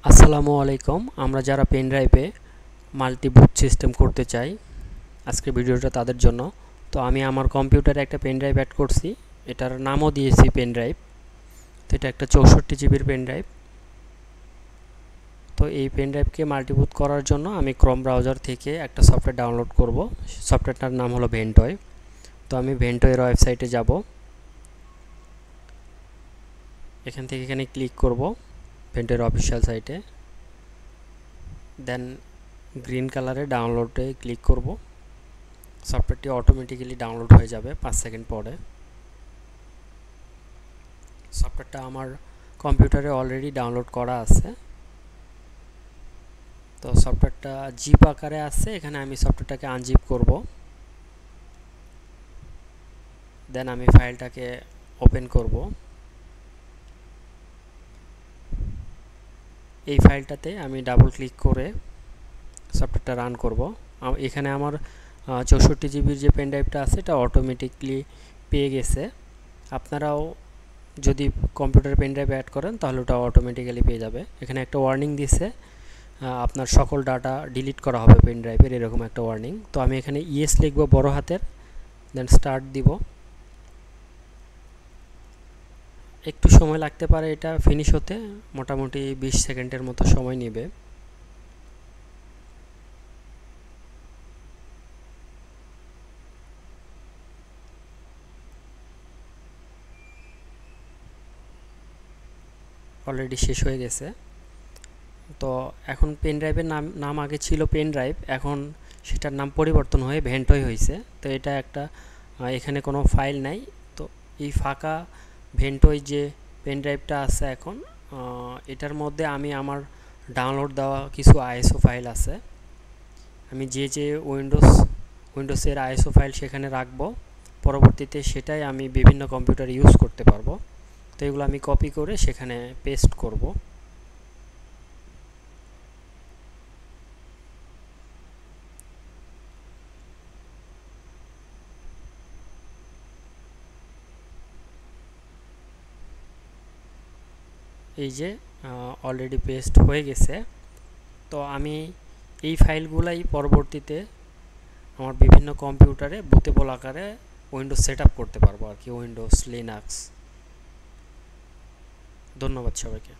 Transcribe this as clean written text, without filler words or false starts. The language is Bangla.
আসসালামু আলাইকুম। আমরা যারা পেন ড্রাইভে মাল্টি বুট সিস্টেম করতে চাই, আজকের ভিডিওটা তাদের জন্য। তো আমি আমার কম্পিউটারে একটা পেন ড্রাইভ অ্যাড করছি, এটার নামও দিয়েছি পেন ড্রাইভ। তো এটা একটা 64 জিবির পেন ড্রাইভ। তো এই পেন ড্রাইভকে মাল্টি বুট করার জন্য আমি ক্রোম ব্রাউজার থেকে একটা সফটওয়্যার ডাউনলোড করব। সফটওয়্যারটার নাম হলো ভেন্টয়। তো আমি ভেন্টয়ের ওয়েবসাইটে যাব, এখান থেকে এখানে ক্লিক করব ভেন্টয়ের অফিসিয়াল সাইটে। দেন গ্রিন কালারে ডাউনলোডে ক্লিক করব। সফটওয়্যারটি অটোমেটিক্যালি ডাউনলোড হয়ে যাবে 5 সেকেন্ড পরে। সফটওয়্যারটা আমার কম্পিউটারে অলরেডি ডাউনলোড করা আছে। তো সফটওয়্যারটা জিপ আকারে আছে, এখানে আমি সফটওয়্যারটাকে আনজিপ করব। দেন আমি ফাইলটাকে ওপেন করব। এই ফাইলটাতে আমি ডাবল ক্লিক করে সফটওয়্যারটা রান করব। এখানে আমার 64 জিবির যে পেন ড্রাইভটা আছে এটা অটোমেটিকলি পেয়ে গেছে। আপনারাও যদি কম্পিউটার পেন ড্রাইভ অ্যাড করেন তাহলে ওটা অটোমেটিক্যালি পেয়ে যাবে। এখানে একটা ওয়ার্নিং দিছে, আপনার সকল ডাটা ডিলিট করা হবে পেন ড্রাইভের, এরকম একটা ওয়ার্নিং। তো আমি এখানে ইয়েস লিখব বড় হাতের, দেন স্টার্ট দিব। একটু সময় লাগতে পারে এটা ফিনিশ হতে, মোটামুটি 20 সেকেন্ডের মতো সময় নেবে। অলরেডি শেষ হয়ে গেছে। তো এখন পেন ড্রাইভের নাম আগে ছিল পেন ড্রাইভ, এখন সেটার নাম পরিবর্তন হয়ে ভেন্টয় হয়েছে। তো এটা একটা এখানে কোনো ফাইল নাই। তো এই ফাঁকা ভেন্টয় যে পেন ড্রাইভটা আছে এখন, এটার মধ্যে আমি আমার ডাউনলোড দেওয়া কিছু আইএসও ফাইল আছে। আমি যে উইন্ডোজের আইএসও ফাইল সেখানে রাখবো, পরবর্তীতে সেটাই আমি বিভিন্ন কম্পিউটার ইউজ করতে পারবো। তো এগুলো আমি কপি করে সেখানে পেস্ট করব। এই যে অলরেডি পেস্ট হয়ে গেছে। তো আমি এই ফাইলগুলাই পরবর্তীতে আমার বিভিন্ন কম্পিউটারে বুটেবল আকারে উইন্ডোজ সেট আপ করতে পারবো আর কি, উইন্ডোজ লিনাক্স। ধন্যবাদ সবাইকে।